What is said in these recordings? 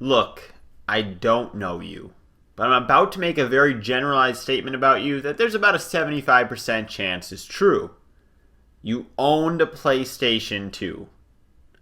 Look, I don't know you, but I'm about to make a very generalized statement about you that there's about a 75% chance is true. You owned a PlayStation 2.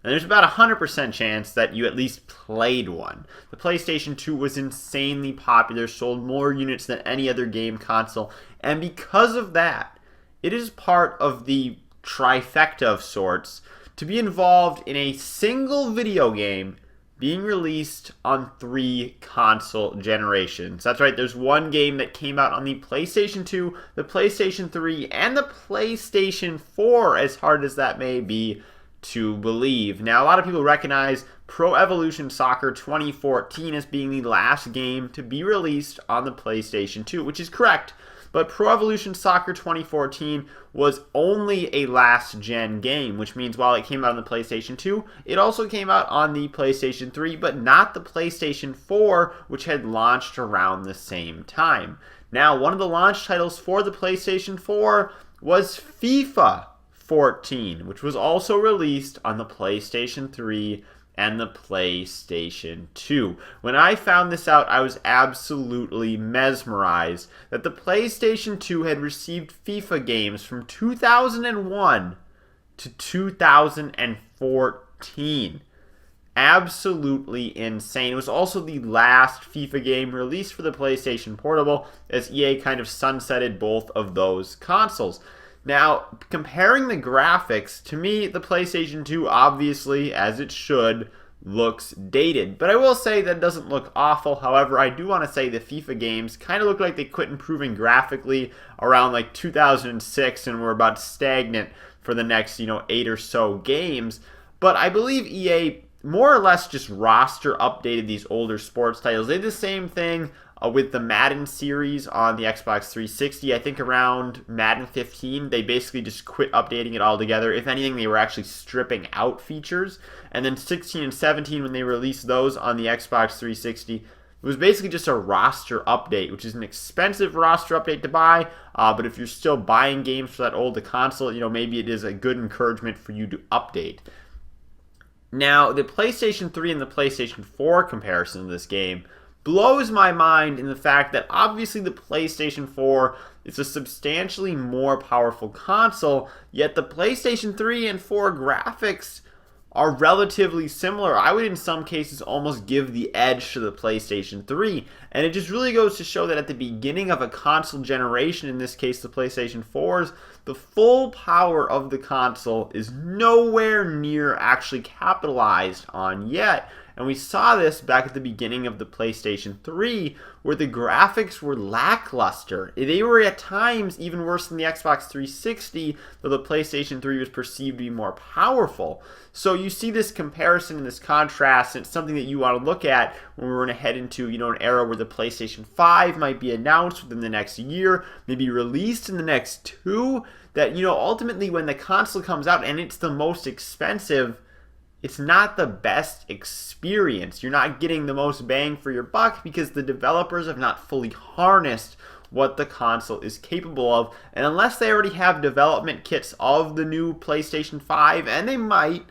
And there's about a 100% chance that you at least played one. The PlayStation 2 was insanely popular, sold more units than any other game console, and because of that, it is part of the trifecta of sorts to be involved in a single video game being released on 3 console generations. That's right, there's one game that came out on the PlayStation 2, the PlayStation 3, and the PlayStation 4, as hard as that may be to believe. Now, a lot of people recognize Pro Evolution Soccer 2014 as being the last game to be released on the PlayStation 2, which is correct. But Pro Evolution Soccer 2014 was only a last-gen game, which means while it came out on the PlayStation 2, it also came out on the PlayStation 3, but not the PlayStation 4, which had launched around the same time. Now, one of the launch titles for the PlayStation 4 was FIFA 14, which was also released on the PlayStation 3 and the PlayStation 2. When I found this out, I was absolutely mesmerized that the PlayStation 2 had received FIFA games from 2001 to 2014. Absolutely insane. It was also the last FIFA game released for the PlayStation Portable, as EA kind of sunsetted both of those consoles. Now, comparing the graphics, to me, the PlayStation 2, obviously, as it should, looks dated. But I will say that it doesn't look awful. However, I do want to say the FIFA games kind of look like they quit improving graphically around like 2006 and were about stagnant for the next, 8 or so games. But I believe EA more or less just roster updated these older sports titles. They did the same thing with the Madden series on the Xbox 360. I think around Madden 15, they basically just quit updating it altogether. If anything, they were actually stripping out features. And then 16 and 17, when they released those on the Xbox 360, it was basically just a roster update, which is an expensive roster update to buy. But if you're still buying games for that older console, maybe it is a good encouragement for you to update. Now, the PlayStation 3 and the PlayStation 4 comparison of this game blows my mind in the fact that obviously the PlayStation 4 is a substantially more powerful console, yet the PlayStation 3 and 4 graphics are relatively similar. I would in some cases almost give the edge to the PlayStation 3, and it just really goes to show that at the beginning of a console generation, in this case the PlayStation 4's, the full power of the console is nowhere near actually capitalized on yet. And we saw this back at the beginning of the PlayStation 3, where the graphics were lackluster. They were at times even worse than the Xbox 360, though the PlayStation 3 was perceived to be more powerful. So you see this comparison and this contrast, and it's something that you want to look at when we're going to head into an era where the PlayStation 5 might be announced within the next year, maybe released in the next 2, that ultimately when the console comes out and it's the most expensive, it's not the best experience. You're not getting the most bang for your buck because the developers have not fully harnessed what the console is capable of. And unless they already have development kits of the new PlayStation 5, and they might,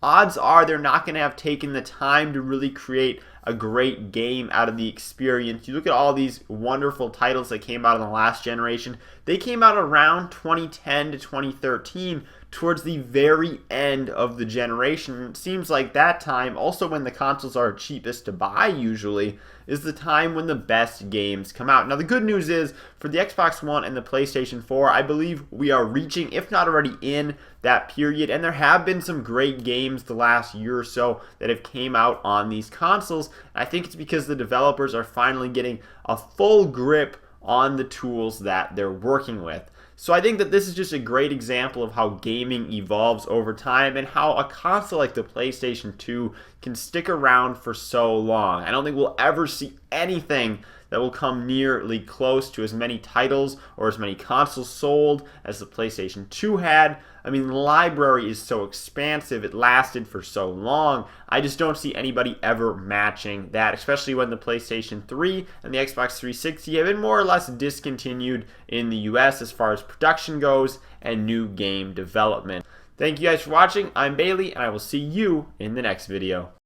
odds are they're not going to have taken the time to really create a great game out of the experience. You look at all these wonderful titles that came out in the last generation. They came out around 2010 to 2013, towards the very end of the generation. It seems like that time, also when the consoles are cheapest to buy usually, is the time when the best games come out. Now the good news is, for the Xbox One and the PlayStation 4, I believe we are reaching, if not already in, that period, and there have been some great games the last year or so that have came out on these consoles. I think it's because the developers are finally getting a full grip on the tools that they're working with. So I think that this is just a great example of how gaming evolves over time and how a console like the PlayStation 2 can stick around for so long. I don't think we'll ever see anything that will come nearly close to as many titles or as many consoles sold as the PlayStation 2 had. I mean, the library is so expansive, it lasted for so long. I just don't see anybody ever matching that, especially when the PlayStation 3 and the Xbox 360 have been more or less discontinued in the US as far as production goes and new game development. Thank you guys for watching. I'm Bailey, and I will see you in the next video.